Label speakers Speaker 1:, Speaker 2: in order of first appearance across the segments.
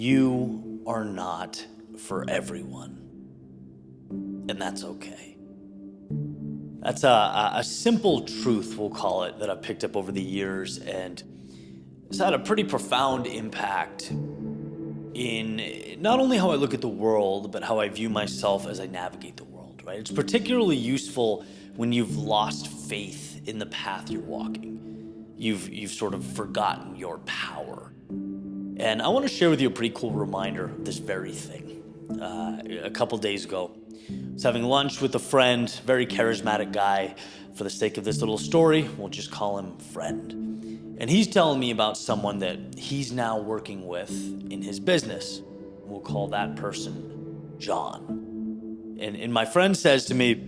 Speaker 1: You are not for everyone, and that's okay. That's a simple truth, we'll call it, that I've picked up over the years, and it's had a pretty profound impact in not only how I look at the world, but how I view myself as I navigate the world, right? It's particularly useful when you've lost faith in the path you're walking. You've sort of forgotten your power. And I want to share with you a pretty cool reminder of this very thing. A couple days ago, I was having lunch with a friend, very charismatic guy. For the sake of this little story, we'll just call him Friend. And he's telling me about someone that he's now working with in his business. We'll call that person John. And my friend says to me,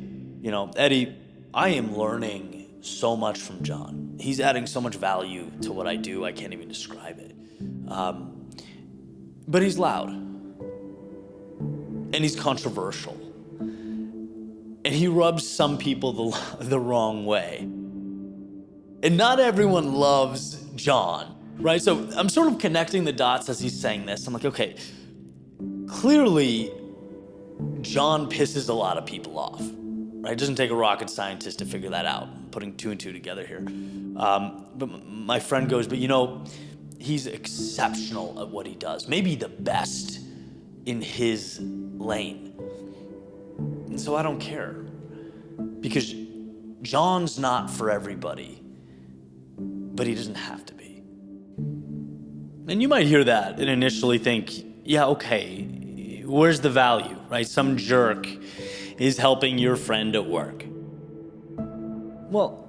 Speaker 1: Eddie, I am learning so much from John. He's adding so much value to what I do, I can't even describe it. But he's loud. And he's controversial. And he rubs some people the wrong way. And not everyone loves John, right? So I'm sort of connecting the dots as he's saying this. I'm like, okay, clearly John pisses a lot of people off, right? It doesn't take a rocket scientist to figure that out. I'm putting two and two together here. But my friend goes, but he's exceptional at what he does. Maybe the best in his lane. And so I don't care, because John's not for everybody, but he doesn't have to be. And you might hear that and initially think, yeah, okay, where's the value, right? Some jerk is helping your friend at work. Well,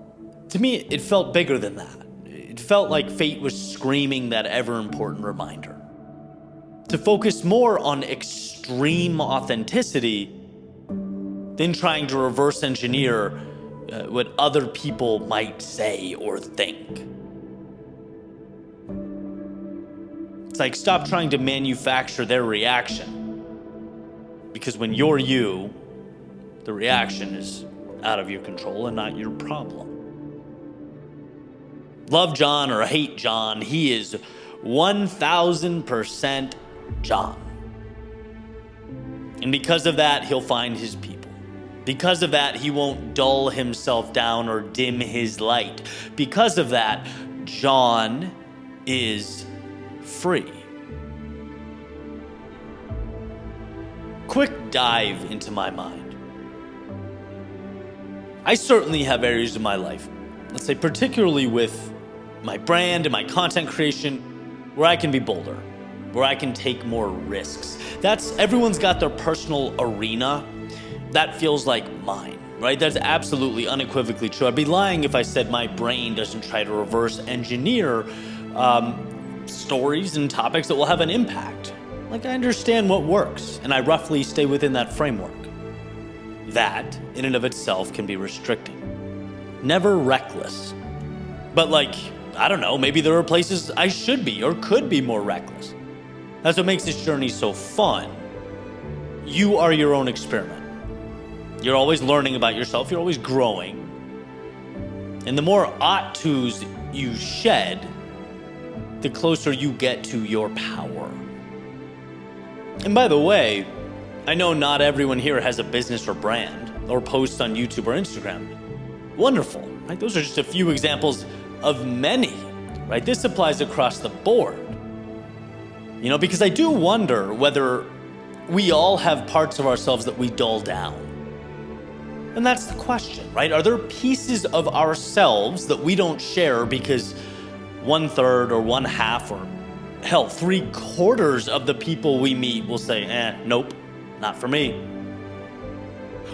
Speaker 1: to me, it felt bigger than that. It felt like fate was screaming that ever-important reminder to focus more on extreme authenticity than trying to reverse engineer what other people might say or think. It's like, stop trying to manufacture their reaction, because when you're you, the reaction is out of your control and not your problem. Love John or hate John, he is 1000% John. And because of that, he'll find his people. Because of that, he won't dull himself down or dim his light. Because of that, John is free. Quick dive into my mind. I certainly have areas of my life, let's say particularly with my brand and my content creation, where I can be bolder, where I can take more risks. Everyone's got their personal arena. That feels like mine, right? That's absolutely unequivocally true. I'd be lying if I said my brain doesn't try to reverse engineer stories and topics that will have an impact. Like, I understand what works, and I roughly stay within that framework. That, in and of itself, can be restricting. Never reckless. But I don't know, maybe there are places I should be or could be more reckless. That's what makes this journey so fun. You are your own experiment. You're always learning about yourself. You're always growing. And the more ought-tos you shed, the closer you get to your power. And by the way, I know not everyone here has a business or brand or posts on YouTube or Instagram. Wonderful, right? Those are just a few examples of many, right? This applies across the board. Because I do wonder whether we all have parts of ourselves that we dull down. And that's the question, right? Are there pieces of ourselves that we don't share because 1/3 or 1/2 or hell, 3/4 of the people we meet will say, nope, not for me?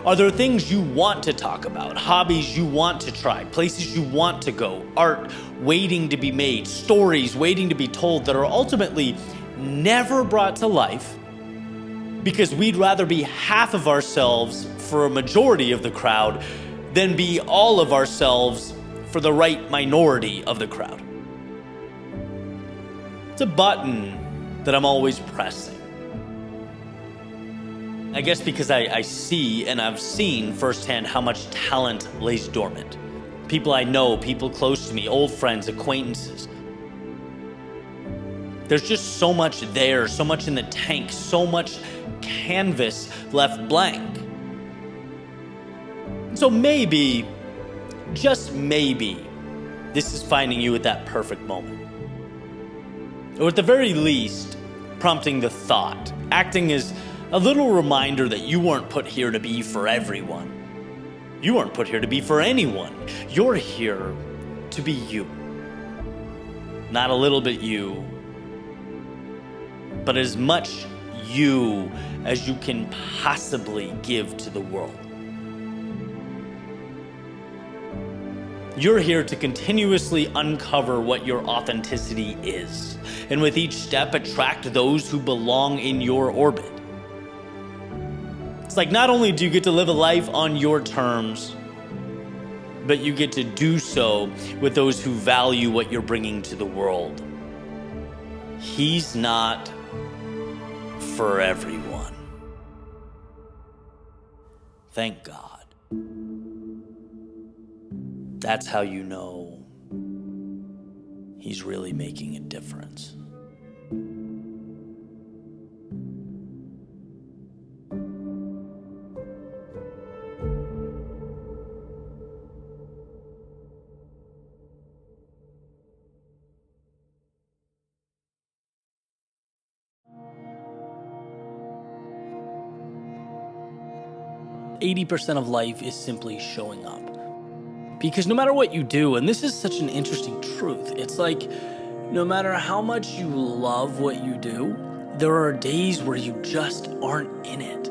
Speaker 1: Are there things you want to talk about, hobbies you want to try, places you want to go, art waiting to be made, stories waiting to be told that are ultimately never brought to life because we'd rather be half of ourselves for a majority of the crowd than be all of ourselves for the right minority of the crowd? It's a button that I'm always pressing. I guess because I see and I've seen firsthand how much talent lays dormant. People I know, people close to me, old friends, acquaintances. There's just so much there, so much in the tank, so much canvas left blank. So maybe, just maybe, this is finding you at that perfect moment. Or at the very least, prompting the thought, acting as a little reminder that you weren't put here to be for everyone. You weren't put here to be for anyone. You're here to be you. Not a little bit you, but as much you as you can possibly give to the world. You're here to continuously uncover what your authenticity is, and with each step, attract those who belong in your orbit. It's like not only do you get to live a life on your terms, but you get to do so with those who value what you're bringing to the world. He's not for everyone. Thank God. That's how you know he's really making a difference. %80 of life is simply showing up. Because no matter what you do, and this is such an interesting truth, it's like no matter how much you love what you do, there are days where you just aren't in it.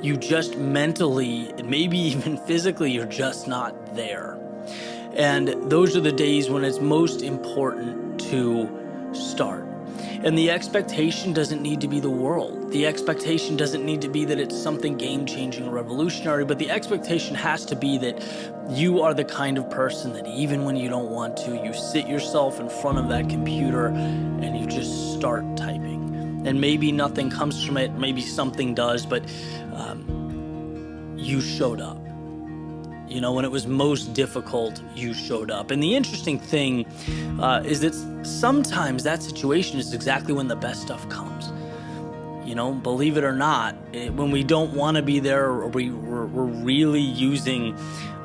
Speaker 1: You just mentally, and maybe even physically, you're just not there. And those are the days when it's most important to start. And the expectation doesn't need to be the world. The expectation doesn't need to be that it's something game-changing or revolutionary, but the expectation has to be that you are the kind of person that even when you don't want to, you sit yourself in front of that computer and you just start typing. And maybe nothing comes from it, maybe something does, but you showed up. You know, when it was most difficult, you showed up. And the interesting thing is that sometimes that situation is exactly when the best stuff comes. You know, believe it or not, when we don't want to be there, or we're really using,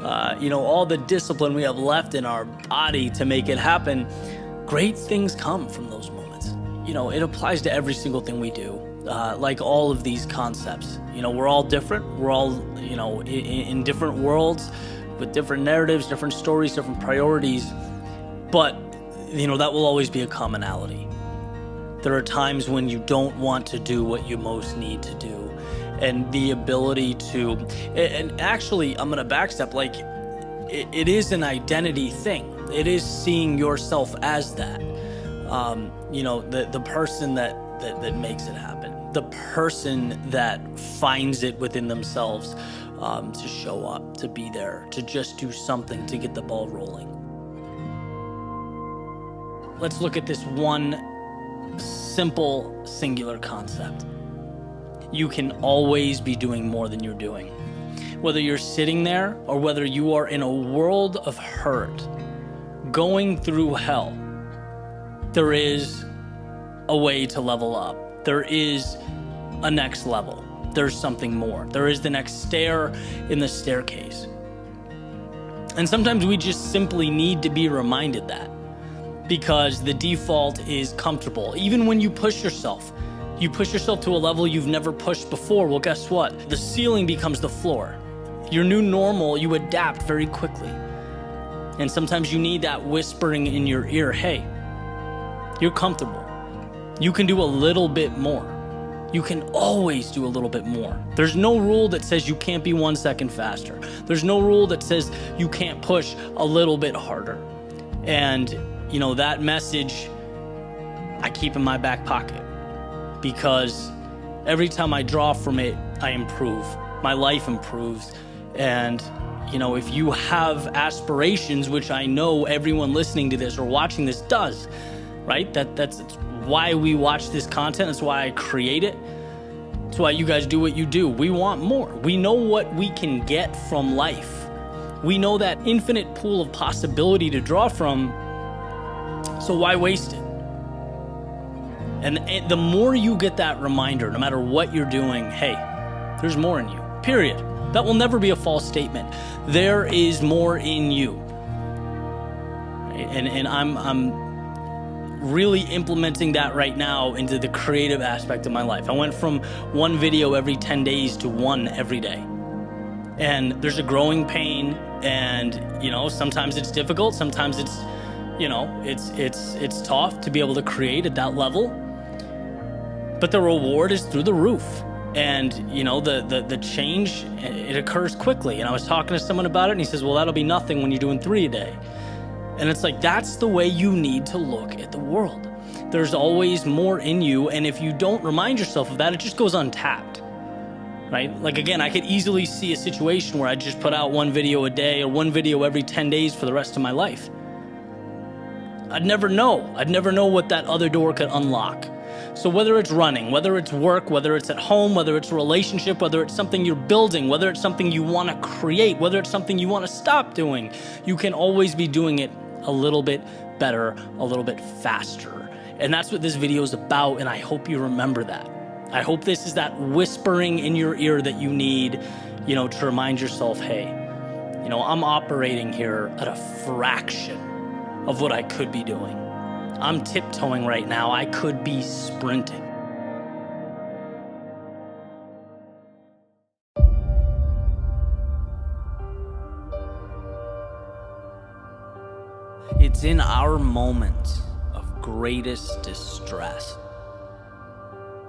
Speaker 1: all the discipline we have left in our body to make it happen, great things come from those moments. You know, it applies to every single thing we do. Like all of these concepts, you know, we're all different. We're all, in different worlds with different narratives, different stories, different priorities. But, that will always be a commonality. There are times when you don't want to do what you most need to do. And the ability to, and actually, I'm going to backstep, like, it is an identity thing. It is seeing yourself as that. The person that makes it happen. The person that finds it within themselves to show up, to be there, to just do something to get the ball rolling. Let's look at this one simple, singular concept. You can always be doing more than you're doing. Whether you're sitting there or whether you are in a world of hurt, going through hell, there is a way to level up. There is a next level. There's something more. There is the next stair in the staircase. And sometimes we just simply need to be reminded that, because the default is comfortable. Even when you push yourself to a level you've never pushed before. Well, guess what? The ceiling becomes the floor. Your new normal, you adapt very quickly. And sometimes you need that whispering in your ear, hey, you're comfortable. You can do a little bit more. You can always do a little bit more. There's no rule that says you can't be 1 second faster. There's no rule that says you can't push a little bit harder. And, that message I keep in my back pocket, because every time I draw from it, I improve. My life improves. And, if you have aspirations, which I know everyone listening to this or watching this does, right? That's why we watch this content. That's why I create it. That's why you guys do what you do. We want more. We know what we can get from life. We know that infinite pool of possibility to draw from. So why waste it?
Speaker 2: And the more you get that reminder, no matter what you're doing, hey, there's more in you, period. That will never be a false statement. There is more in you. Right? And I'm really implementing that right now into the creative aspect of my life. I went from one video every 10 days to one every day. And there's a growing pain, and sometimes it's difficult, sometimes it's it's tough to be able to create at that level. But the reward is through the roof. And the change, it occurs quickly. And I was talking to someone about it, and he says, well, that'll be nothing when you're doing 3 a day. And it's like, that's the way you need to look at the world. There's always more in you, and if you don't remind yourself of that, it just goes untapped, right? Like, again, I could easily see a situation where I just put out one video a day or one video every 10 days for the rest of my life. I'd never know what that other door could unlock. So whether it's running, whether it's work, whether it's at home, whether it's a relationship, whether it's something you're building, whether it's something you want to create, whether it's something you want to stop doing, you can always be doing it a little bit better, a little bit faster. And that's what this video is about, and I hope you remember that. I hope this is that whispering in your ear that you need, to remind yourself, hey, I'm operating here at a fraction of what I could be doing. I'm tiptoeing right now. I could be sprinting. It's in our moments of greatest distress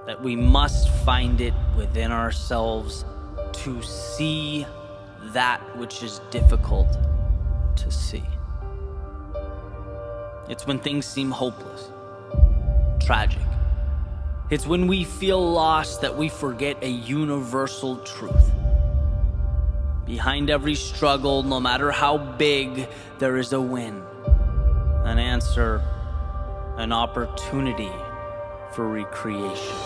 Speaker 2: that we must find it within ourselves to see that which is difficult to see. It's when things seem hopeless, tragic. It's when we feel lost that we forget a universal truth. Behind every struggle, no matter how big, there is a win, an answer, an opportunity for recreation.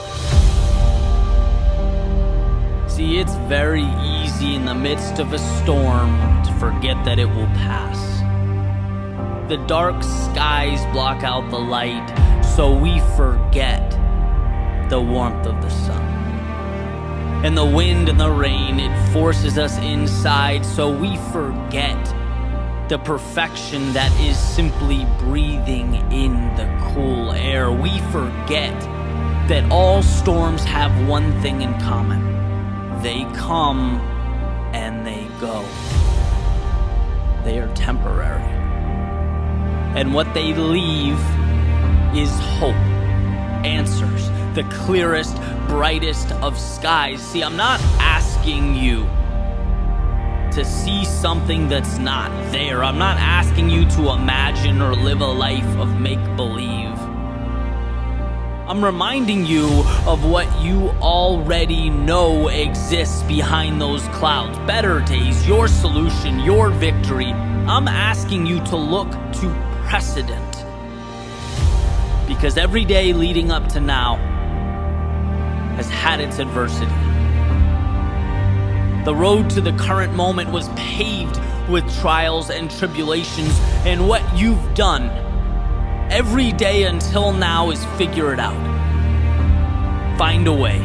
Speaker 2: See, it's very easy in the midst of a storm to forget that it will pass. The dark skies block out the light, so we forget the warmth of the sun. And the wind and the rain, it forces us inside, so we forget the perfection that is simply breathing in the cool air. We forget that all storms have one thing in common. They come and they go. They are temporary. And what they leave is hope, answers, the clearest, brightest of skies. See, I'm not asking you to see something that's not there. I'm not asking you to imagine or live a life of make-believe. I'm reminding you of what you already know exists behind those clouds. Better days, your solution, your victory. I'm asking you to look to precedent. Because every day leading up to now has had its adversity. The road to the current moment was paved with trials and tribulations, and what you've done every day until now is figure it out. Find a way.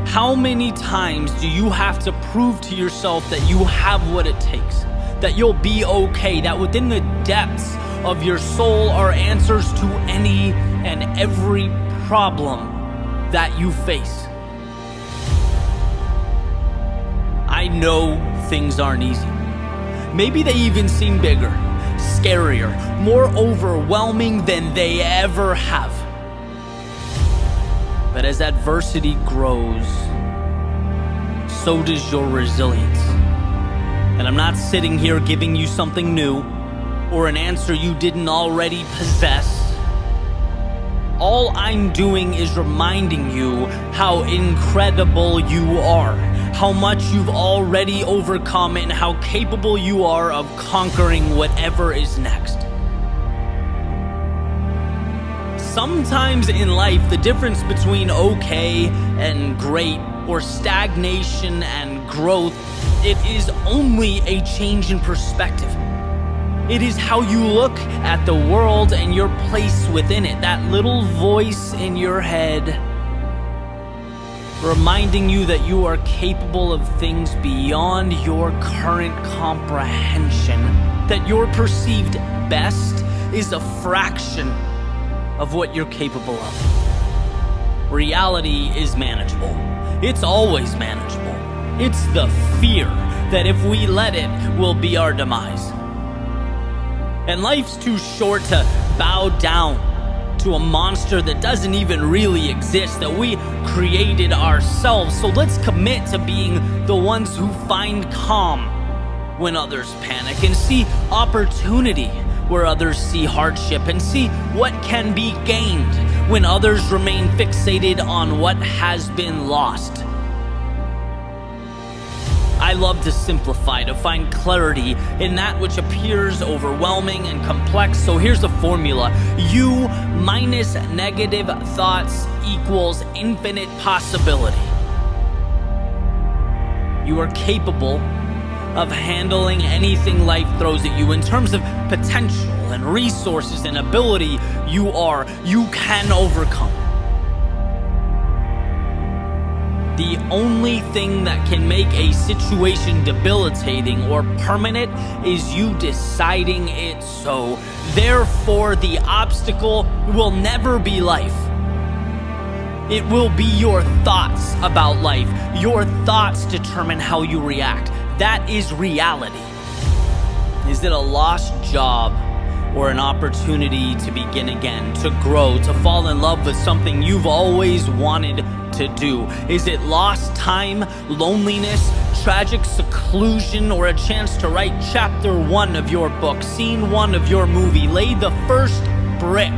Speaker 2: How many times do you have to prove to yourself that you have what it takes, that you'll be okay, that within the depths of your soul are answers to any and every problem that you face? I know things aren't easy. Maybe they even seem bigger, scarier, more overwhelming than they ever have. But as adversity grows, so does your resilience. And I'm not sitting here giving you something new or an answer you didn't already possess. All I'm doing is reminding you how incredible you are, how much you've already overcome, and how capable you are of conquering whatever is next. Sometimes in life, the difference between okay and great, or stagnation and growth, it is only a change in perspective. It is how you look at the world and your place within it. That little voice in your head reminding you that you are capable of things beyond your current comprehension, that your perceived best is a fraction of what you're capable of. Reality is manageable. It's always manageable. It's the fear that if we let it, will be our demise. And life's too short to bow down to a monster that doesn't even really exist, that we created ourselves. So let's commit to being the ones who find calm when others panic, and see opportunity where others see hardship, and see what can be gained when others remain fixated on what has been lost. I love to simplify, to find clarity in that which appears overwhelming and complex. So here's the formula. You minus negative thoughts equals infinite possibility. You are capable of handling anything life throws at you in terms of potential and resources and ability. You can overcome. The only thing that can make a situation debilitating or permanent is you deciding it so. Therefore, the obstacle will never be life. It will be your thoughts about life. Your thoughts determine how you react. That is reality. Is it a lost job or an opportunity to begin again, to grow, to fall in love with something you've always wanted to do? Is it lost time, loneliness, tragic seclusion, or a chance to write chapter 1 of your book, scene 1 of your movie, lay the first brick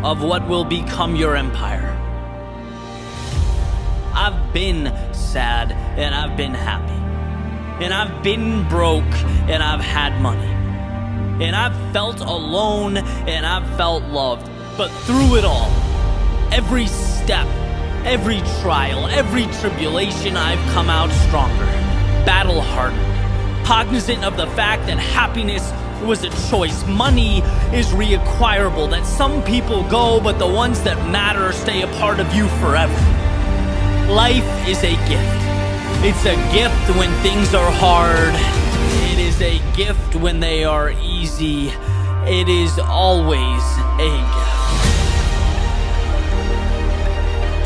Speaker 2: of what will become your empire? I've been sad and I've been happy, and I've been broke and I've had money, and I've felt alone and I've felt loved. But through it all, every step, every trial, every tribulation, I've come out stronger, battle-hardened, cognizant of the fact that happiness was a choice. Money is reacquirable, that some people go, but the ones that matter stay a part of you forever. Life is a gift. It's a gift when things are hard. It is a gift when they are easy. It is always a gift.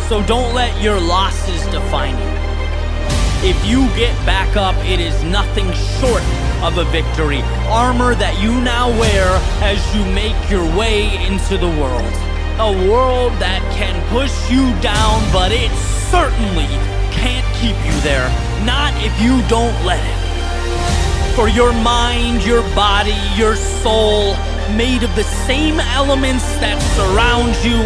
Speaker 2: So don't let your losses define you. If you get back up, it is nothing short of a victory. Armor that you now wear as you make your way into the world. A world that can push you down, but it certainly can't keep you there. Not if you don't let it. For your mind, your body, your soul, made of the same elements that surround you,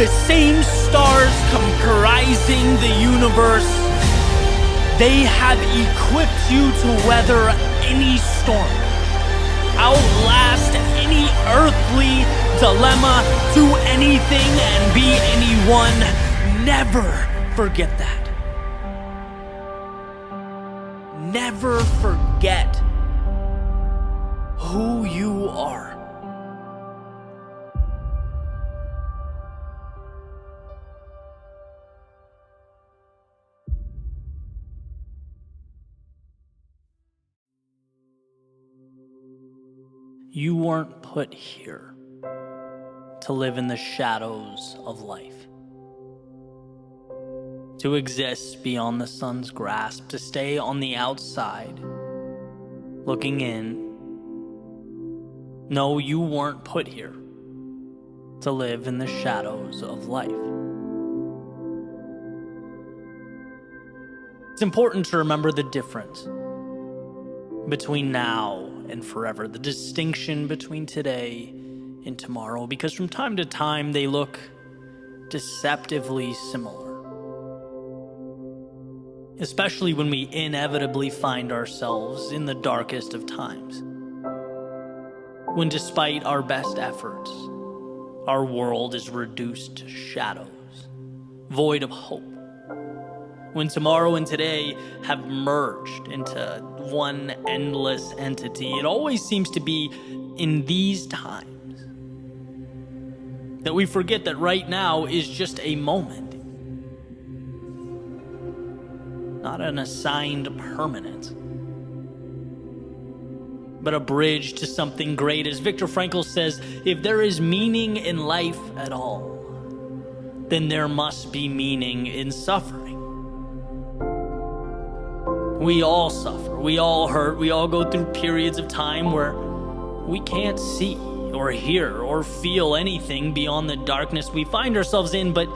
Speaker 2: the same stars comprising the universe, they have equipped you to weather any storm, outlast any earthly dilemma, do anything and be anyone. Never forget that. Never forget who you are. You weren't put here to live in the shadows of life, to exist beyond the sun's grasp, to stay on the outside, looking in. No, you weren't put here to live in the shadows of life. It's important to remember the difference between now and forever, the distinction between today and tomorrow, because from time to time they look deceptively similar. Especially when we inevitably find ourselves in the darkest of times. When despite our best efforts, our world is reduced to shadows, void of hope. when tomorrow and today have merged into one endless entity. It always seems to be in these times that we forget that right now is just a moment, not an assigned permanence, but a bridge to something great. As Viktor Frankl says, if there is meaning in life at all, then there must be meaning in suffering. We all suffer, we all hurt, we all go through periods of time where we can't see or hear or feel anything beyond the darkness we find ourselves in, but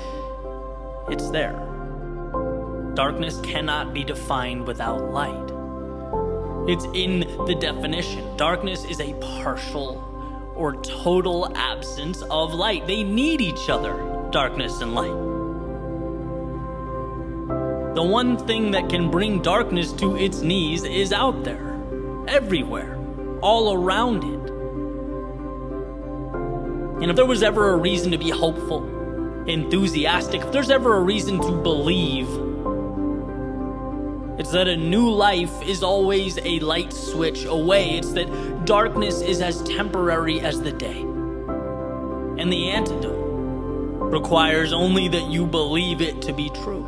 Speaker 2: it's there. Darkness cannot be defined without light. It's in the definition. Darkness is a partial or total absence of light. They need each other, darkness and light. The one thing that can bring darkness to its knees is out there, everywhere, all around it. And if there was ever a reason to be hopeful, enthusiastic, if there's ever a reason to believe, it's that a new life is always a light switch away. It's that darkness is as temporary as the day. And the antidote requires only that you believe it to be true.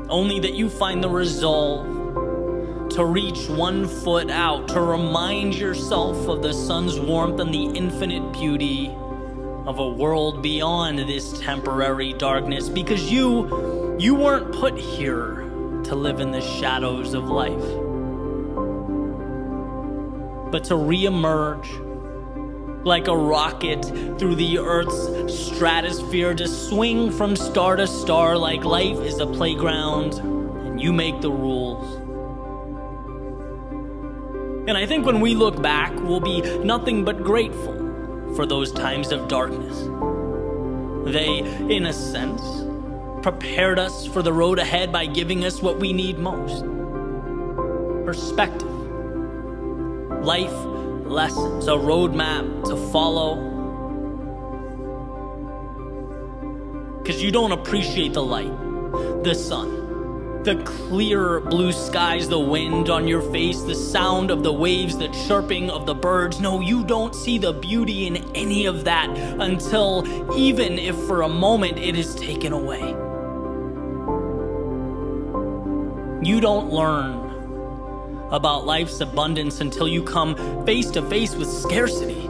Speaker 2: Only that you find the resolve to reach 1 foot out, to remind yourself of the sun's warmth and the infinite beauty of a world beyond this temporary darkness, because you weren't put here to live in the shadows of life, but to re-emerge like a rocket through the Earth's stratosphere, to swing from star to star like life is a playground and you make the rules. And I think when we look back, we'll be nothing but grateful for those times of darkness. They, in a sense, prepared us for the road ahead by giving us what we need most: perspective, life lessons, a roadmap to follow. Because you don't appreciate the light, the sun, the clear blue skies, the wind on your face, the sound of the waves, the chirping of the birds. No, you don't see the beauty in any of that until, even if for a moment, it is taken away. You don't learn about life's abundance until you come face to face with scarcity.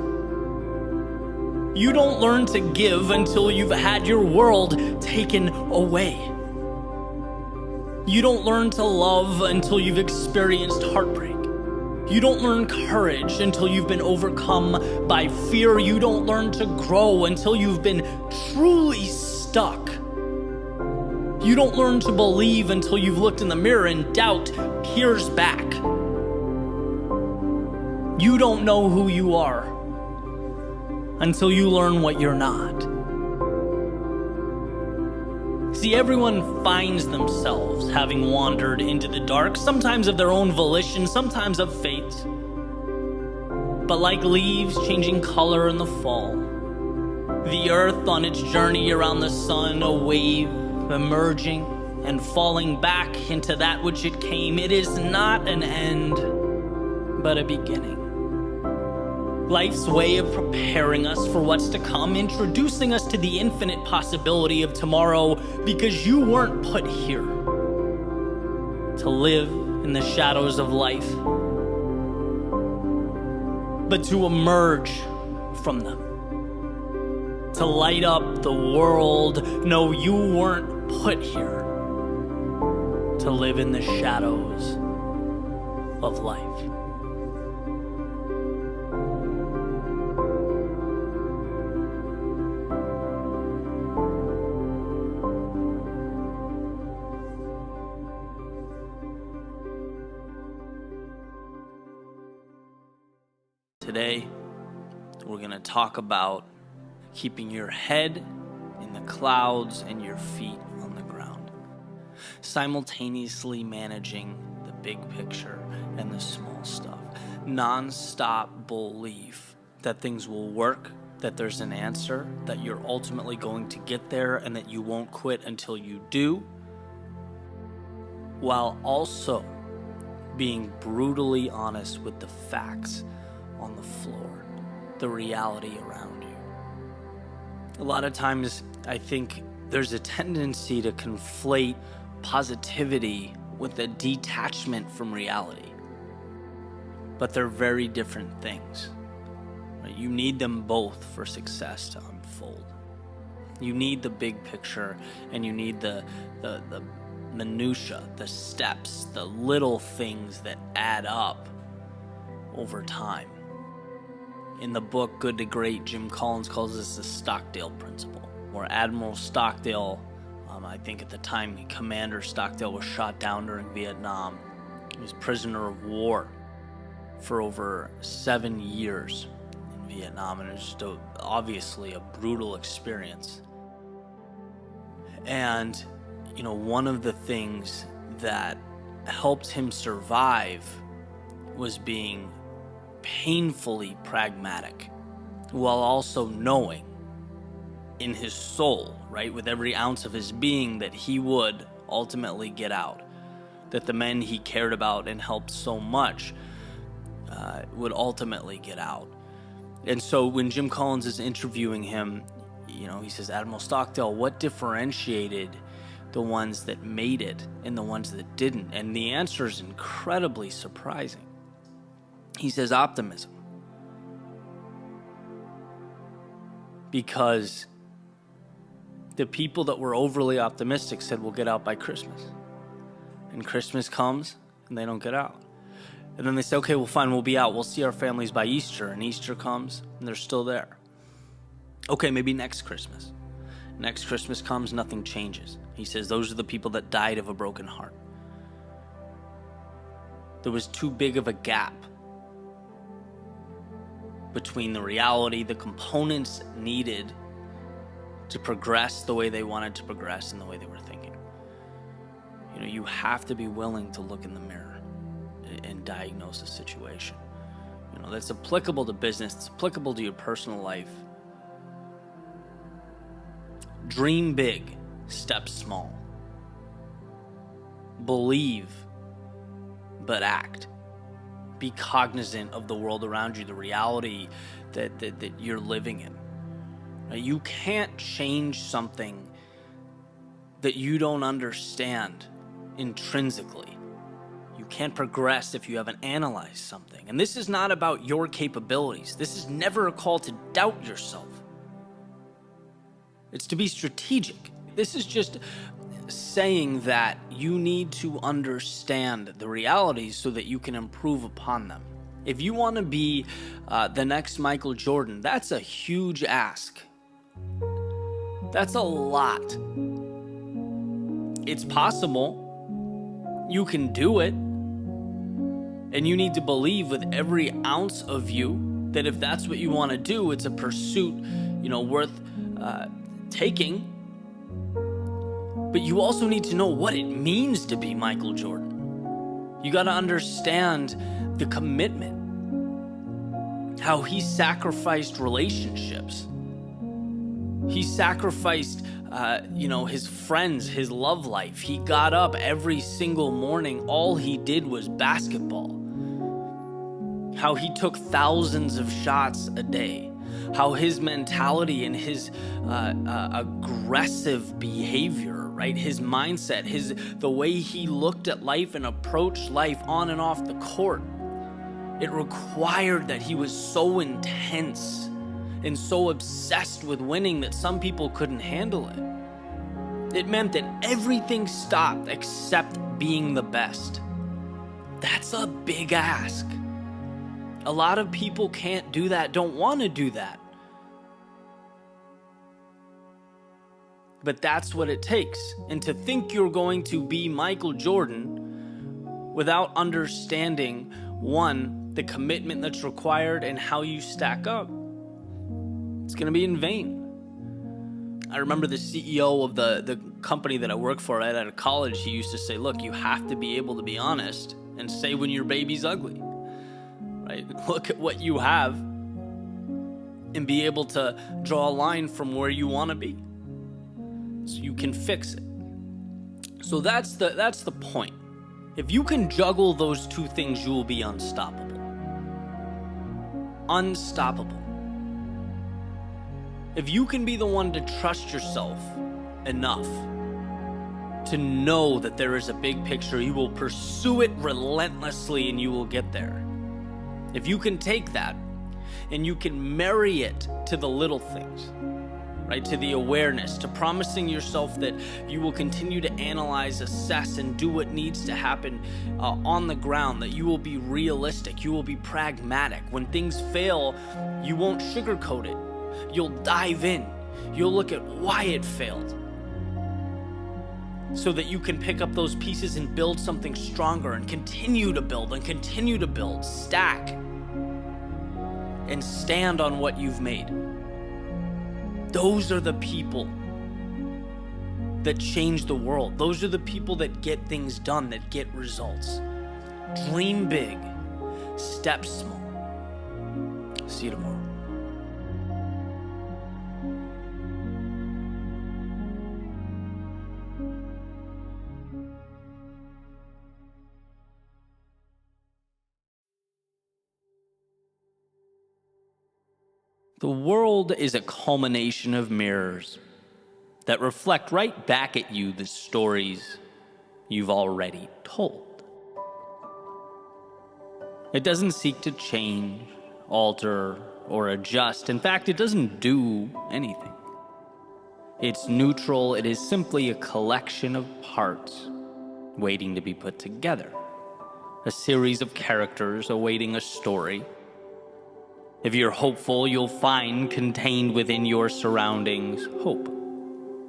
Speaker 2: You don't learn to give until you've had your world taken away. You don't learn to love until you've experienced heartbreak. You don't learn courage until you've been overcome by fear. You don't learn to grow until you've been truly stuck. You don't learn to believe until you've looked in the mirror and doubt peers back. You don't know who you are until you learn what you're not. See, everyone finds themselves having wandered into the dark, sometimes of their own volition, sometimes of fate. But like leaves changing color in the fall, the earth on its journey around the sun, a wave emerging and falling back into that which it came, it is not an end, but a beginning. Life's way of preparing us for what's to come, introducing us to the infinite possibility of tomorrow, because you weren't put here to live in the shadows of life, but to emerge from them, to light up the world. No, you weren't put here to live in the shadows of life. Today, we're going to talk about keeping your head in the clouds and your feet on the ground, simultaneously managing the big picture and the small stuff. Non-stop belief that things will work, that there's an answer, that you're ultimately going to get there, and that you won't quit until you do. while also being brutally honest with the facts on the floor, the reality around you. A lot of times I think there's a tendency to conflate positivity with a detachment from reality. But they're very different things. Right? You need them both for success to unfold. You need the big picture, and you need the minutia, the steps, the little things that add up over time. In the book Good to Great, Jim Collins calls this the Stockdale principle, where Admiral Stockdale, I think at the time Commander Stockdale, was shot down during Vietnam. He was prisoner of war for over 7 years in Vietnam, and it was just obviously a brutal experience. And one of the things that helped him survive was being painfully pragmatic, while also knowing in his soul, right, with every ounce of his being, that he would ultimately get out, that the men he cared about and helped so much would ultimately get out. And so when Jim Collins is interviewing him, he says, Admiral Stockdale, what differentiated the ones that made it and the ones that didn't? And the answer is incredibly surprising. He says optimism. Because the people that were overly optimistic said, we'll get out by Christmas. And Christmas comes and they don't get out. And then they say, okay, well, fine, we'll be out. We'll see our families by Easter. And Easter comes and they're still there. Okay, maybe next Christmas. Next Christmas comes, nothing changes. He says those are the people that died of a broken heart. There was too big of a gap between the reality, the components needed to progress the way they wanted to progress and the way they were thinking. You have to be willing to look in the mirror and diagnose a situation. That's applicable to business, it's applicable to your personal life. Dream big, step small. Believe, but act. Be cognizant of the world around you, the reality that you're living in. You can't change something that you don't understand intrinsically. You can't progress if you haven't analyzed something. And this is not about your capabilities. This is never a call to doubt yourself. It's to be strategic. This is just saying that you need to understand the realities so that you can improve upon them. If you want to be the next Michael Jordan, that's a huge ask. That's a lot. It's possible. You can do it. And you need to believe with every ounce of you that if that's what you want to do, it's a pursuit, worth taking. But you also need to know what it means to be Michael Jordan. You got to understand the commitment, how he sacrificed relationships. He sacrificed, his friends, his love life. He got up every single morning. All he did was basketball. How he took thousands of shots a day. How his mentality and his aggressive behavior, right? His mindset, the way he looked at life and approached life on and off the court. It required that he was so intense and so obsessed with winning that some people couldn't handle it. It meant that everything stopped except being the best. That's a big ask. A lot of people can't do that, don't want to do that. But that's what it takes. And to think you're going to be Michael Jordan without understanding, one, the commitment that's required and how you stack up, it's going to be in vain. I remember the CEO of the company that I worked for at a college, he used to say, look, you have to be able to be honest and say when your baby's ugly. Right? Look at what you have and be able to draw a line from where you want to be so you can fix it. So that's the point. If you can juggle those two things, you will be unstoppable. Unstoppable. If you can be the one to trust yourself enough to know that there is a big picture, you will pursue it relentlessly and you will get there. If you can take that and you can marry it to the little things, right, to the awareness, to promising yourself that you will continue to analyze, assess, and do what needs to happen on the ground, that you will be realistic, you will be pragmatic. When things fail, you won't sugarcoat it. You'll dive in. You'll look at why it failed, so that you can pick up those pieces and build something stronger and continue to build, stack, and stand on what you've made. Those are the people that change the world. Those are the people that get things done, that get results. Dream big, step small. See you tomorrow. The world is a culmination of mirrors that reflect right back at you the stories you've already told. It doesn't seek to change, alter, or adjust. In fact, it doesn't do anything. It's neutral. It is simply a collection of parts waiting to be put together. A series of characters awaiting a story. If you're hopeful, you'll find contained within your surroundings hope.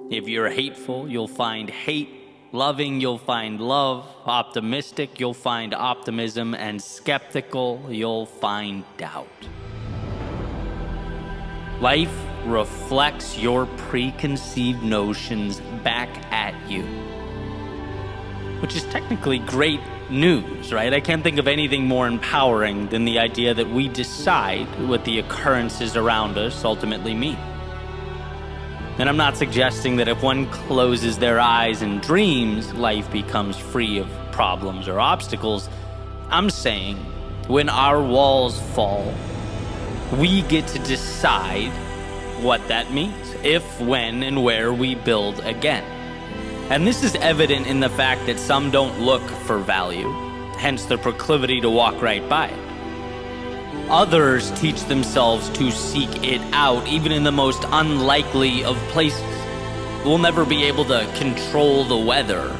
Speaker 2: If you're hateful, you'll find hate. Loving, you'll find love. Optimistic, you'll find optimism. And skeptical, you'll find doubt. Life reflects your preconceived notions back at you, which is technically great news, right? I can't think of anything more empowering than the idea that we decide what the occurrences around us ultimately mean. And I'm not suggesting that if one closes their eyes and dreams, life becomes free of problems or obstacles. I'm saying when our walls fall, we get to decide what that means, if, when, and where we build again. And this is evident in the fact that some don't look for value, hence the proclivity to walk right by it. Others teach themselves to seek it out, even in the most unlikely of places. We'll never be able to control the weather,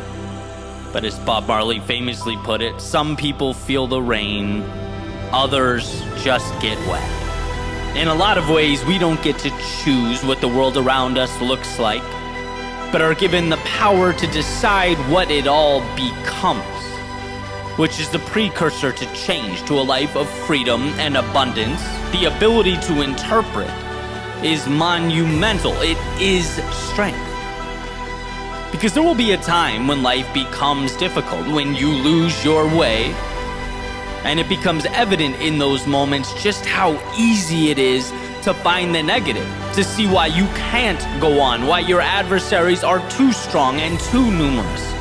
Speaker 2: but as Bob Marley famously put it, some people feel the rain, others just get wet. In a lot of ways, we don't get to choose what the world around us looks like, but are given the power to decide what it all becomes, which is the precursor to change, to a life of freedom and abundance. The ability to interpret is monumental. It is strength. Because there will be a time when life becomes difficult, when you lose your way, and it becomes evident in those moments just how easy it is to find the negative, to see why you can't go on, why your adversaries are too strong and too numerous.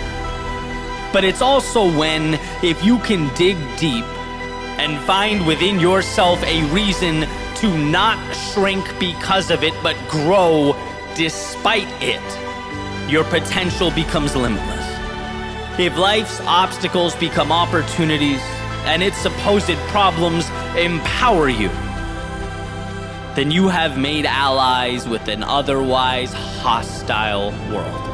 Speaker 2: But it's also when, if you can dig deep and find within yourself a reason to not shrink because of it, but grow despite it, your potential becomes limitless. If life's obstacles become opportunities and its supposed problems empower you, then you have made allies with an otherwise hostile world.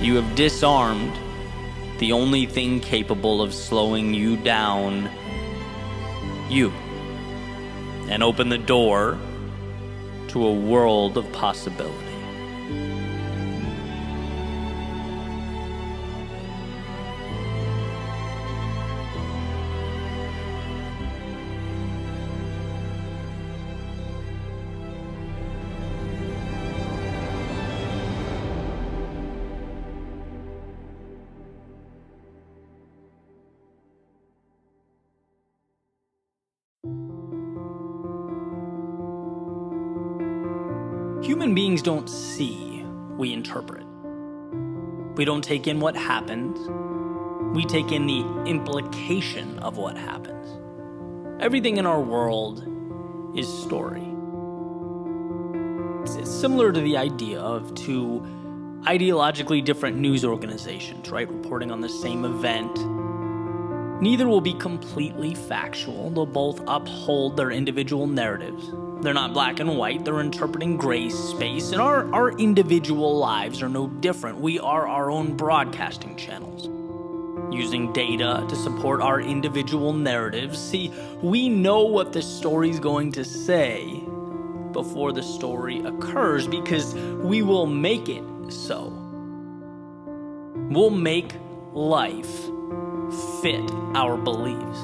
Speaker 2: You have disarmed the only thing capable of slowing you down, you, and opened the door to a world of possibility. Human beings don't see, we interpret. We don't take in what happens. we take in the implication of what happens. Everything in our world is story. It's similar to the idea of two ideologically different news organizations, right, reporting on the same event. Neither will be completely factual. They'll both uphold their individual narratives. They're not black and white. They're interpreting gray space. And our individual lives are no different. We are our own broadcasting channels, using data to support our individual narratives. See, we know what the story's going to say before the story occurs because we will make it so. We'll make life fit our beliefs.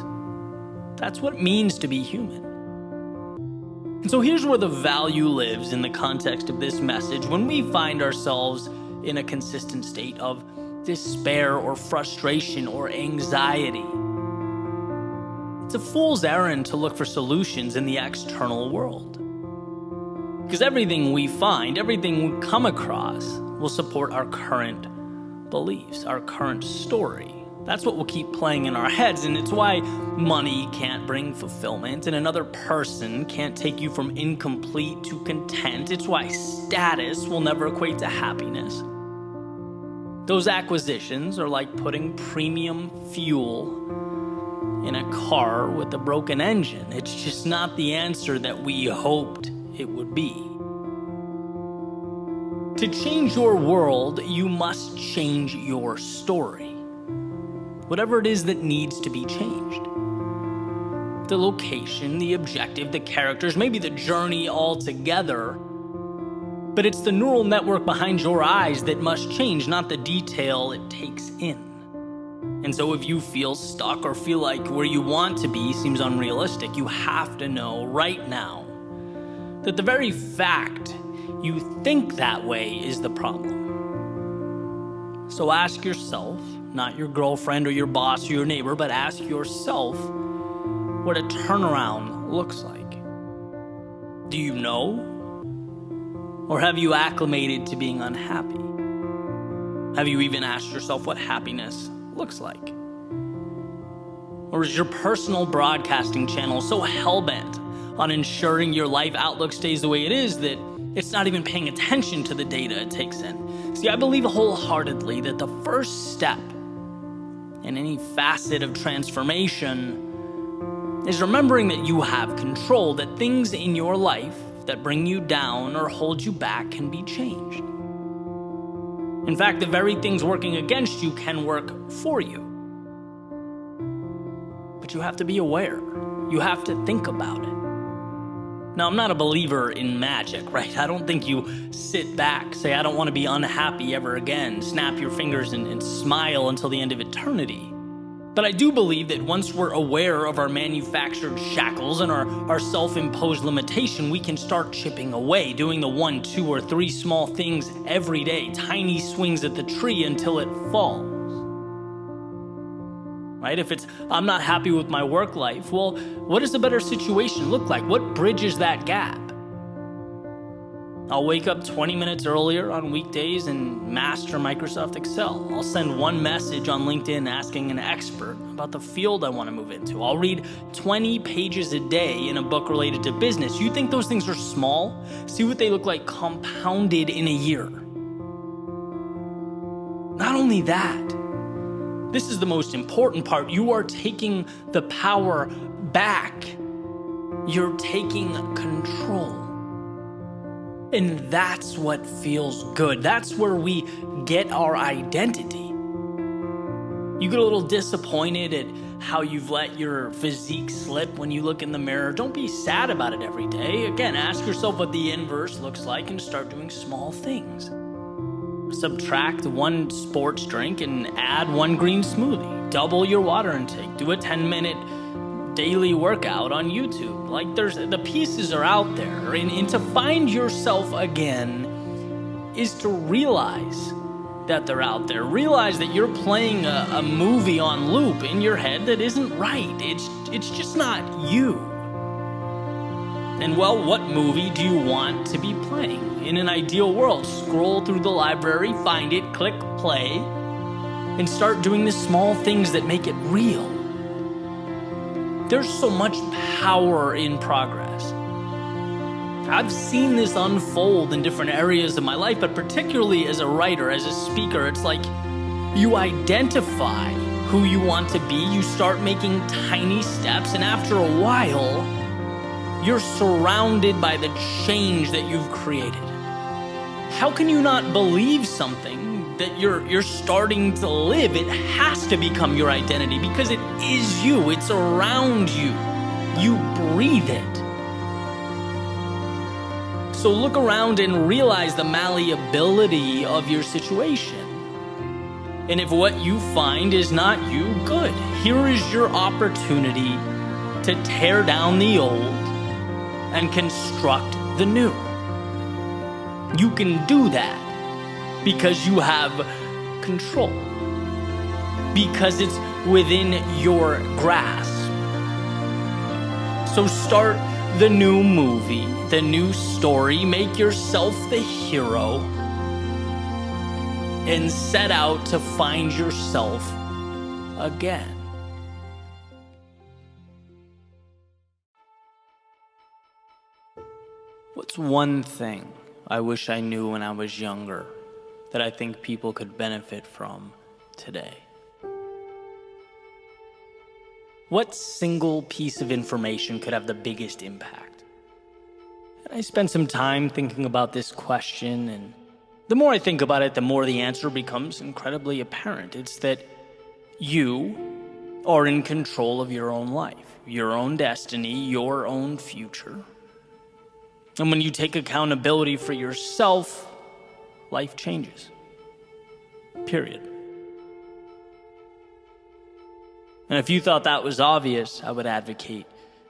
Speaker 2: That's what it means to be human. And so here's where the value lives in the context of this message. When we find ourselves in a consistent state of despair or frustration or anxiety, it's a fool's errand to look for solutions in the external world. Because everything we find, everything we come across, will support our current beliefs, our current story. That's what will keep playing in our heads, and it's why money can't bring fulfillment, and another person can't take you from incomplete to content. It's why status will never equate to happiness. Those acquisitions are like putting premium fuel in a car with a broken engine. It's just not the answer that we hoped it would be. To change your world, you must change your story. Whatever it is that needs to be changed. The location, the objective, the characters, maybe the journey altogether. But it's the neural network behind your eyes that must change, not the detail it takes in. And so if you feel stuck or feel like where you want to be seems unrealistic, you have to know right now that the very fact you think that way is the problem. So ask yourself, not your girlfriend or your boss or your neighbor, but ask yourself what a turnaround looks like. Do you know? Or have you acclimated to being unhappy? Have you even asked yourself what happiness looks like? Or is your personal broadcasting channel so hell-bent on ensuring your life outlook stays the way it is that it's not even paying attention to the data it takes in? See, I believe wholeheartedly that the first step in any facet of transformation is remembering that you have control, that things in your life that bring you down or hold you back can be changed. In fact, the very things working against you can work for you. But you have to be aware. You have to think about it. Now, I'm not a believer in magic, right? I don't think you sit back, say, I don't want to be unhappy ever again, snap your fingers and smile until the end of eternity. But I do believe that once we're aware of our manufactured shackles and our self-imposed limitation, we can start chipping away, doing the 1, 2, or 3 small things every day, tiny swings at the tree until it falls. Right? If it's, I'm not happy with my work life, well, what does a better situation look like? What bridges that gap? I'll wake up 20 minutes earlier on weekdays and master Microsoft Excel. I'll send one message on LinkedIn asking an expert about the field I want to move into. I'll read 20 pages a day in a book related to business. You think those things are small? See what they look like compounded in a year. Not only that, this is the most important part. You are taking the power back. You're taking control. And that's what feels good. That's where we get our identity. You get a little disappointed at how you've let your physique slip when you look in the mirror. Don't be sad about it every day. Again, ask yourself what the inverse looks like and start doing small things. Subtract 1 sports drink and add 1 green smoothie. Double your water intake. Do a 10-minute daily workout on YouTube. Like, the pieces are out there. And to find yourself again is to realize that they're out there. Realize that you're playing a movie on loop in your head that isn't right. It's just not you. And well, what movie do you want to be playing? In an ideal world, scroll through the library, find it, click play, and start doing the small things that make it real. There's so much power in progress. I've seen this unfold in different areas of my life, but particularly as a writer, as a speaker, it's like you identify who you want to be, you start making tiny steps, and after a while, you're surrounded by the change that you've created. How can you not believe something that you're starting to live? It has to become your identity because it is you. It's around you. You breathe it. So look around and realize the malleability of your situation. And if what you find is not you, good. Here is your opportunity to tear down the old and construct the new. You can do that because you have control, because it's within your grasp. So start the new movie, the new story, make yourself the hero, and set out to find yourself again. What's one thing I wish I knew when I was younger that I think people could benefit from today? What single piece of information could have the biggest impact? And I spent some time thinking about this question, and the more I think about it, the more the answer becomes incredibly apparent. It's that you are in control of your own life, your own destiny, your own future. And when you take accountability for yourself, life changes. Period. And if you thought that was obvious, I would advocate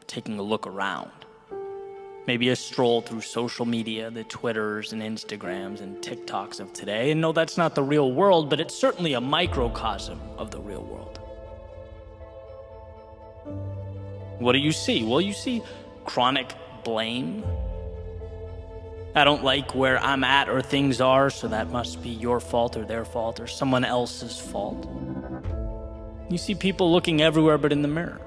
Speaker 2: taking a look around. Maybe a stroll through social media, the Twitters and Instagrams and TikToks of today. And no, that's not the real world, but it's certainly a microcosm of the real world. What do you see? Well, you see chronic blame. I don't like where I'm at or things are, so that must be your fault or their fault or someone else's fault. You see people looking everywhere but in the mirror,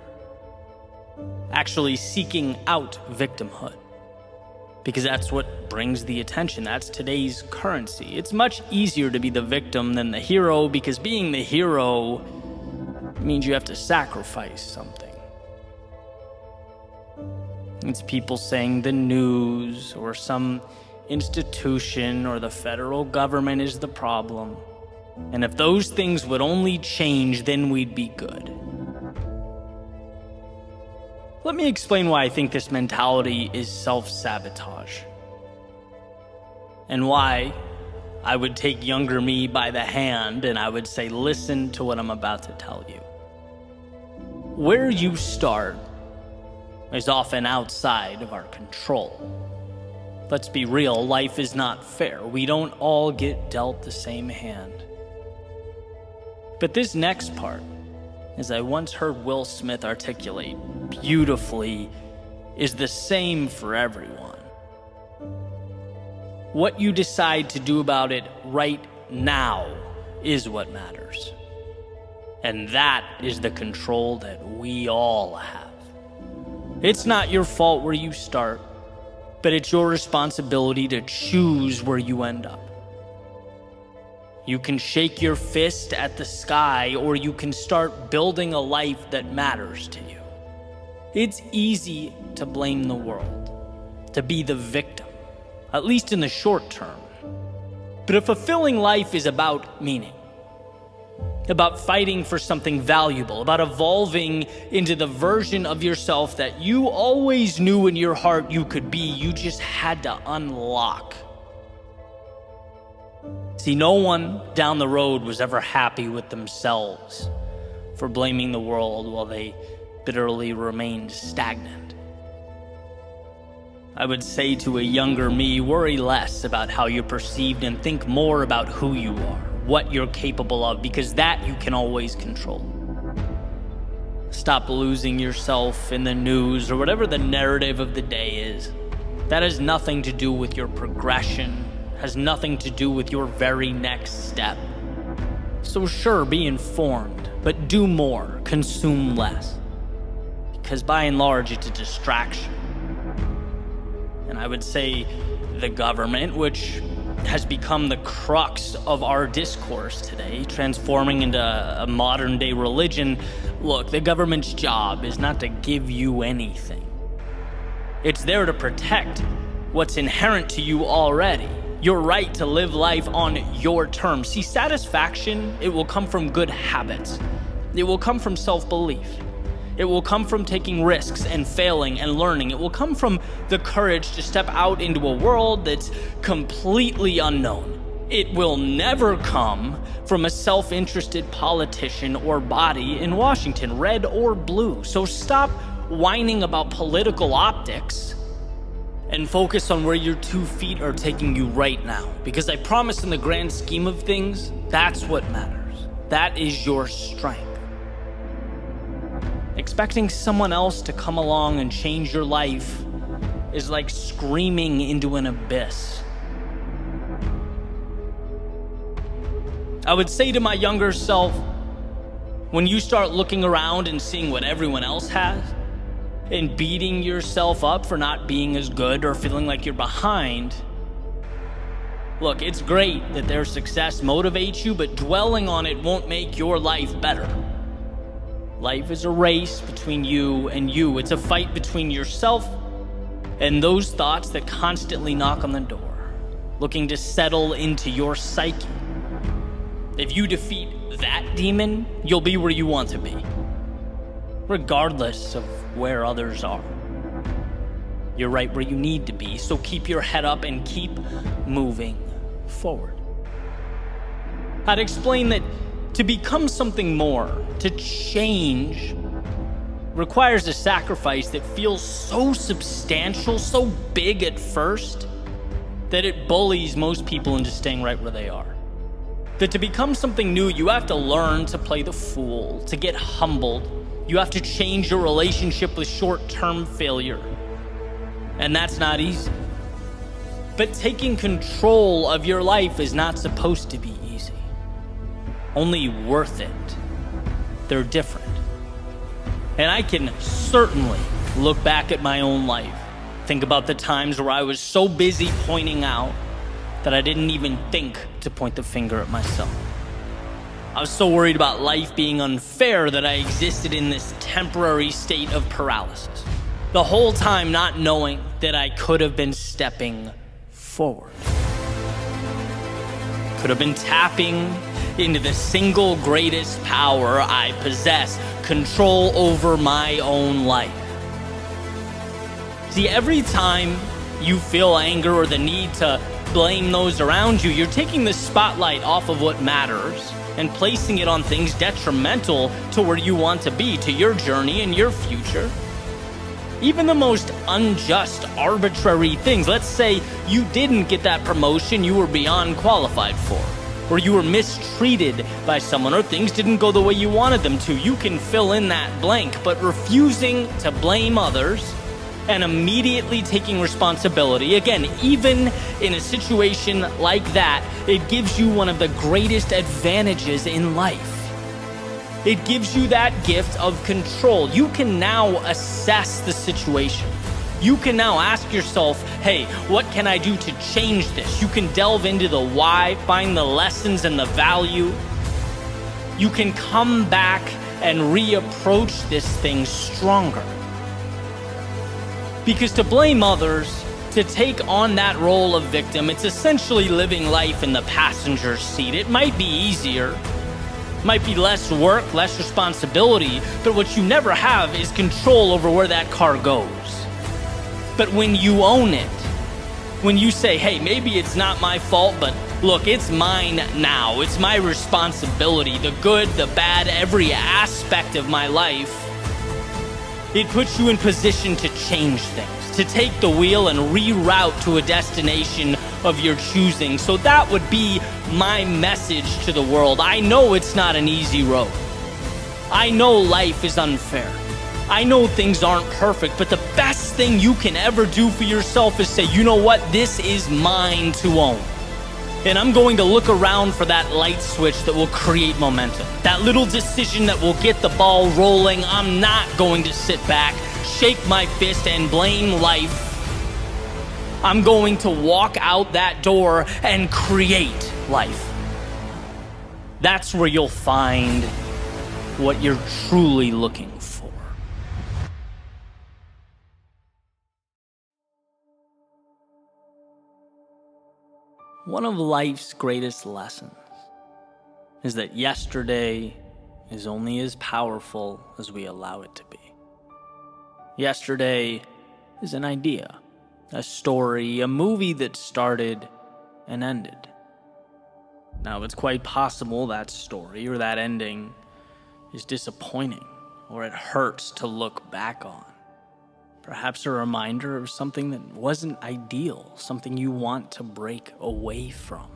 Speaker 2: actually seeking out victimhood, because that's what brings the attention. That's today's currency. It's much easier to be the victim than the hero, because being the hero means you have to sacrifice something. It's people saying the news or some institution or the federal government is the problem. And if those things would only change, then we'd be good. Let me explain why I think this mentality is self-sabotage, and why I would take younger me by the hand and I would say, listen to what I'm about to tell you. Where you start is often outside of our control. Let's be real, life is not fair. We don't all get dealt the same hand. But this next part, as I once heard Will Smith articulate beautifully, is the same for everyone. What you decide to do about it right now is what matters. And that is the control that we all have. It's not your fault where you start, but it's your responsibility to choose where you end up. You can shake your fist at the sky, or you can start building a life that matters to you. It's easy to blame the world, to be the victim, at least in the short term. But a fulfilling life is about meaning, about fighting for something valuable, about evolving into the version of yourself that you always knew in your heart you could be. You just had to unlock. See, no one down the road was ever happy with themselves for blaming the world while they bitterly remained stagnant. I would say to a younger me, worry less about how you're perceived and think more about who you are, what you're capable of, because that you can always control. Stop losing yourself in the news or whatever the narrative of the day is. That has nothing to do with your progression, has nothing to do with your very next step. So So sure, be informed, but do more, consume less. Because by and large, it's a distraction. And I would say the government, which has become the crux of our discourse today, transforming into a modern day religion. Look, the government's job is not to give you anything. It's there to protect what's inherent to you already. Your right to live life on your terms. See, satisfaction, it will come from good habits. It will come from self-belief. It will come from taking risks and failing and learning. It will come from the courage to step out into a world that's completely unknown. It will never come from a self-interested politician or body in Washington, red or blue. So stop whining about political optics and focus on where your 2 feet are taking you right now. Because I promise, in the grand scheme of things, that's what matters. That is your strength. Expecting someone else to come along and change your life is like screaming into an abyss. I would say to my younger self, when you start looking around and seeing what everyone else has, and beating yourself up for not being as good or feeling like you're behind, look, it's great that their success motivates you, but dwelling on it won't make your life better. Life is a race between you and you. It's a fight between yourself and those thoughts that constantly knock on the door, looking to settle into your psyche. If you defeat that demon, you'll be where you want to be, regardless of where others are. You're right where you need to be, so keep your head up and keep moving forward. I'd explain that to become something more, to change, requires a sacrifice that feels so substantial, so big at first, that it bullies most people into staying right where they are. That to become something new, you have to learn to play the fool, to get humbled. You have to change your relationship with short-term failure. And that's not easy. But taking control of your life is not supposed to be easy. Only worth it. They're different. And I can certainly look back at my own life, think about the times where I was so busy pointing out that I didn't even think to point the finger at myself. I was so worried about life being unfair that I existed in this temporary state of paralysis, the whole time not knowing that I could have been stepping forward. Could have been tapping into the single greatest power I possess, control over my own life. See, every time you feel anger or the need to blame those around you, you're taking the spotlight off of what matters and placing it on things detrimental to where you want to be, to your journey and your future. Even the most unjust, arbitrary things. Let's say you didn't get that promotion you were beyond qualified for, or you were mistreated by someone, or things didn't go the way you wanted them to. You can fill in that blank, but refusing to blame others and immediately taking responsibility, again, even in a situation like that, it gives you one of the greatest advantages in life. It gives you that gift of control. You can now assess the situation. You can now ask yourself, hey, what can I do to change this? You can delve into the why, find the lessons and the value. You can come back and reapproach this thing stronger. Because to blame others, to take on that role of victim, it's essentially living life in the passenger seat. It might be easier, might be less work, less responsibility, but what you never have is control over where that car goes. But when you own it, when you say, hey, maybe it's not my fault, but look, it's mine now. It's my responsibility, the good, the bad, every aspect of my life. It puts you in position to change things, to take the wheel and reroute to a destination of your choosing. So that would be my message to the world. I know it's not an easy road. I know life is unfair. I know things aren't perfect, but the best thing you can ever do for yourself is say, you know what? This is mine to own. And I'm going to look around for that light switch that will create momentum. That little decision that will get the ball rolling. I'm not going to sit back, shake my fist, and blame life. I'm going to walk out that door and create life. That's where you'll find what you're truly looking for. One of life's greatest lessons is that yesterday is only as powerful as we allow it to be. Yesterday is an idea, a story, a movie that started and ended. Now, it's quite possible that story or that ending is disappointing, or it hurts to look back on. Perhaps a reminder of something that wasn't ideal, something you want to break away from.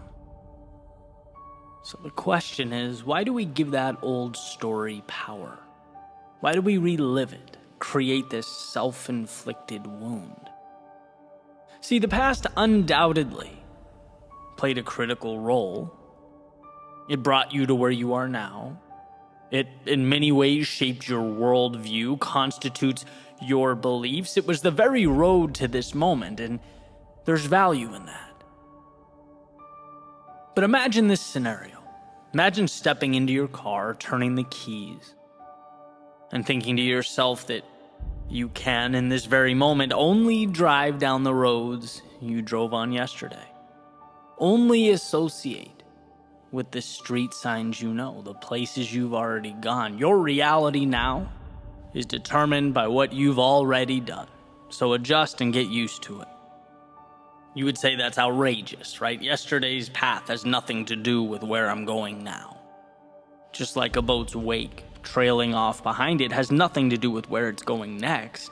Speaker 2: So the question is, why do we give that old story power? Why do we relive it, create this self-inflicted wound? See, the past undoubtedly played a critical role. It brought you to where you are now. It, in many ways, shaped your worldview, constitutes your beliefs. It was the very road to this moment, and there's value in that. But imagine this scenario. Imagine stepping into your car, turning the keys, and thinking to yourself that you can, in this very moment, only drive down the roads you drove on yesterday. Only associate with the street signs you know, the places you've already gone. Your reality now is determined by what you've already done. So adjust and get used to it. You would say that's outrageous, right? Yesterday's path has nothing to do with where I'm going now. Just like a boat's wake trailing off behind it has nothing to do with where it's going next.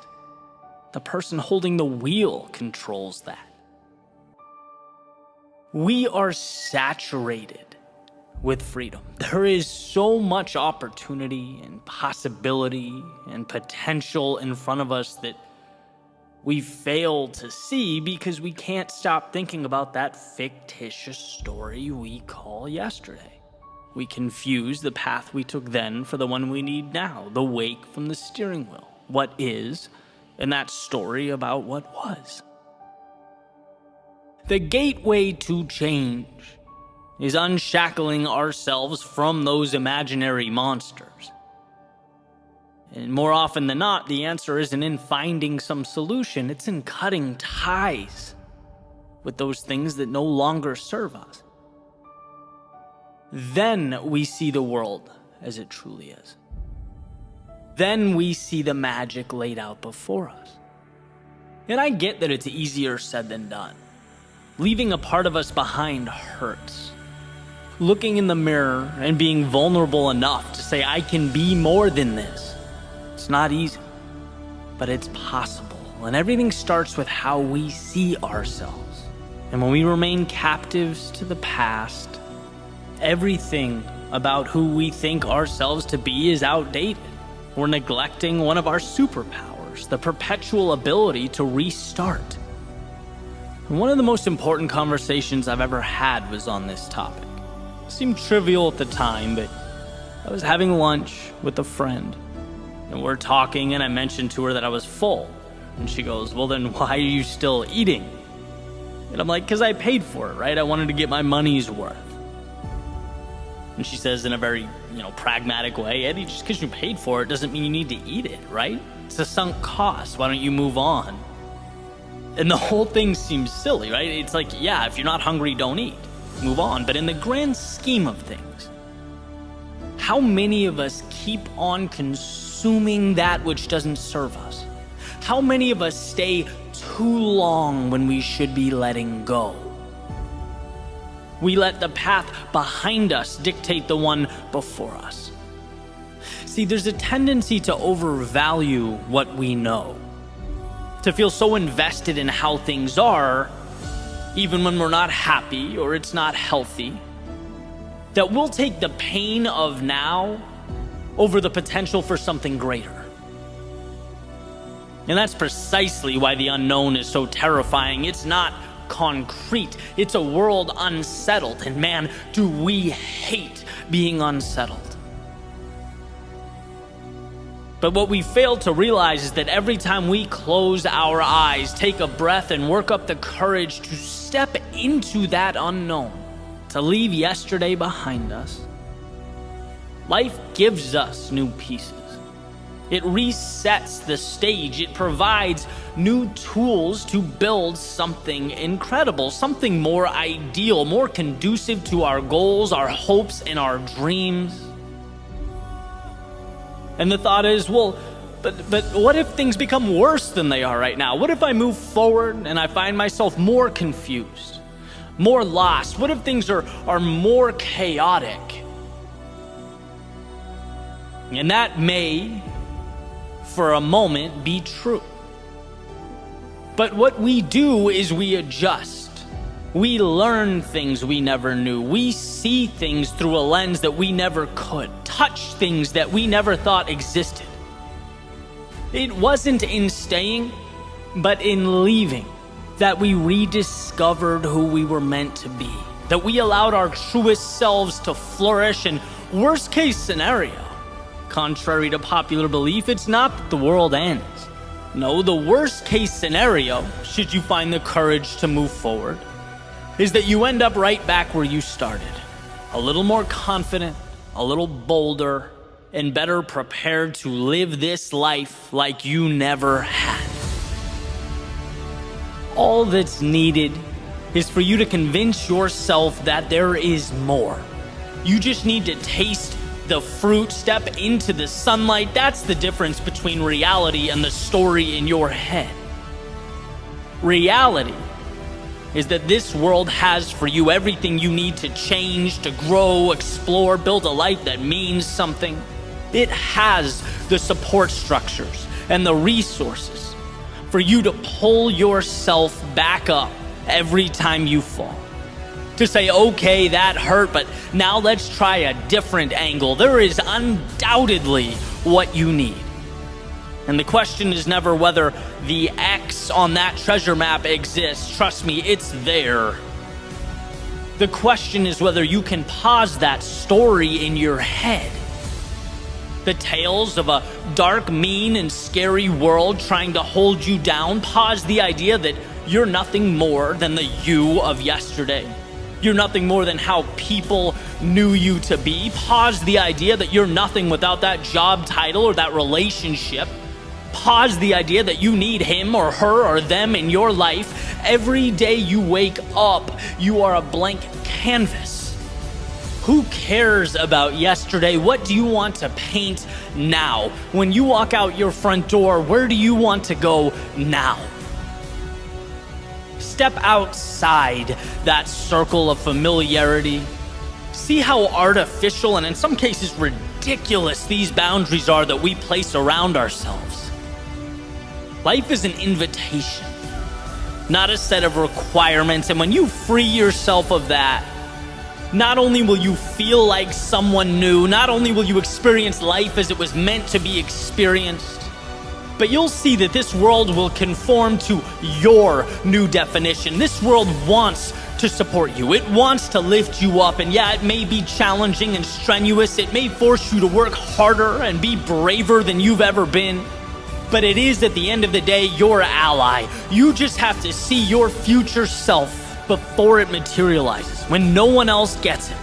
Speaker 2: The person holding the wheel controls that. We are saturated with freedom. There is so much opportunity and possibility and potential in front of us that we fail to see because we can't stop thinking about that fictitious story we call yesterday. We confuse the path we took then for the one we need now, the wake from the steering wheel, what is, and that story about what was. The gateway to change is unshackling ourselves from those imaginary monsters. And more often than not, the answer isn't in finding some solution, it's in cutting ties with those things that no longer serve us. Then we see the world as it truly is. Then we see the magic laid out before us. And I get that it's easier said than done. Leaving a part of us behind hurts. Looking in the mirror and being vulnerable enough to say, I can be more than this. It's not easy, but it's possible. And everything starts with how we see ourselves. And when we remain captives to the past, everything about who we think ourselves to be is outdated. We're neglecting one of our superpowers, the perpetual ability to restart. And one of the most important conversations I've ever had was on this topic. It seemed trivial at the time, but I was having lunch with a friend, and we're talking, and I mentioned to her that I was full. And she goes, well, then why are you still eating? And I'm like, because I paid for it, right? I wanted to get my money's worth. And she says in a very, pragmatic way, Eddie, just because you paid for it doesn't mean you need to eat it, right? It's a sunk cost. Why don't you move on? And the whole thing seems silly, right? It's like, yeah, if you're not hungry, don't eat. Move on. But in the grand scheme of things, how many of us keep on consuming that which doesn't serve us? How many of us stay too long when we should be letting go? We let the path behind us dictate the one before us. See, there's a tendency to overvalue what we know, to feel so invested in how things are, even when we're not happy or it's not healthy, that we'll take the pain of now over the potential for something greater. And that's precisely why the unknown is so terrifying. It's not concrete. It's a world unsettled, and man, do we hate being unsettled. But what we fail to realize is that every time we close our eyes, take a breath, and work up the courage to step into that unknown, to leave yesterday behind us, life gives us new pieces. It resets the stage. It provides new tools to build something incredible, something more ideal, more conducive to our goals, our hopes, and our dreams. And the thought is, well, but what if things become worse than they are right now? What if I move forward and I find myself more confused, more lost? What if things are more chaotic? And that may, for a moment, be true. But what we do is we adjust. We learn things we never knew. We see things through a lens that we never could. Touch things that we never thought existed. It wasn't in staying, but in leaving, that we rediscovered who we were meant to be. That we allowed our truest selves to flourish. And worst case scenario, contrary to popular belief, it's not that the world ends. No, the worst case scenario, should you find the courage to move forward, is that you end up right back where you started. A little more confident, a little bolder, and better prepared to live this life like you never had. All that's needed is for you to convince yourself that there is more. You just need to taste the fruit, step into the sunlight. That's the difference between reality and the story in your head. Reality is that this world has for you everything you need to change, to grow, explore, build a life that means something. It has the support structures and the resources for you to pull yourself back up every time you fall. To say, okay, that hurt, but now let's try a different angle. There is undoubtedly what you need. And the question is never whether the X on that treasure map exists. Trust me, it's there. The question is whether you can pause that story in your head. The tales of a dark, mean, and scary world trying to hold you down. Pause the idea that you're nothing more than the you of yesterday. You're nothing more than how people knew you to be. Pause the idea that you're nothing without that job title or that relationship. Pause the idea that you need him or her or them in your life. Every day you wake up, you are a blank canvas. Who cares about yesterday? What do you want to paint now? When you walk out your front door, where do you want to go now? Step outside that circle of familiarity. See how artificial and in some cases ridiculous these boundaries are that we place around ourselves. Life is an invitation, not a set of requirements. And when you free yourself of that, not only will you feel like someone new, not only will you experience life as it was meant to be experienced, but you'll see that this world will conform to your new definition. This world wants to support you. It wants to lift you up. And yeah, it may be challenging and strenuous. It may force you to work harder and be braver than you've ever been. But it is, at the end of the day, your ally. You just have to see your future self before it materializes, when no one else gets it.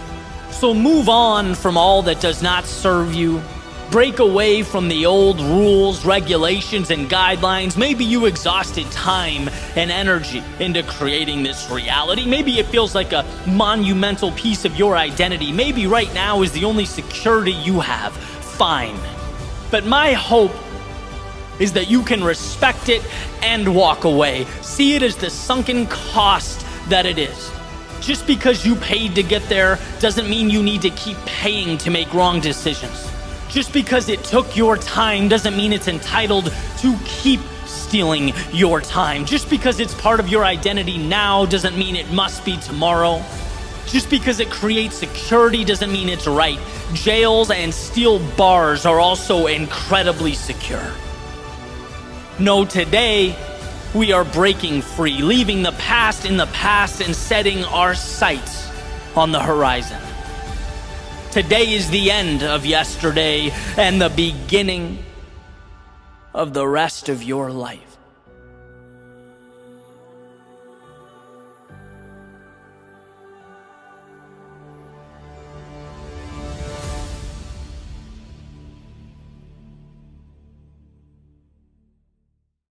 Speaker 2: So move on from all that does not serve you. Break away from the old rules, regulations, and guidelines. Maybe you exhausted time and energy into creating this reality. Maybe it feels like a monumental piece of your identity. Maybe right now is the only security you have. Fine. But my hope is that you can respect it and walk away. See it as the sunken cost that it is. Just because you paid to get there doesn't mean you need to keep paying to make wrong decisions. Just because it took your time doesn't mean it's entitled to keep stealing your time. Just because it's part of your identity now doesn't mean it must be tomorrow. Just because it creates security doesn't mean it's right. Jails and steel bars are also incredibly secure. No, today We are breaking free, leaving the past in the past and setting our sights on the horizon. Today is the end of yesterday and the beginning of the rest of your life.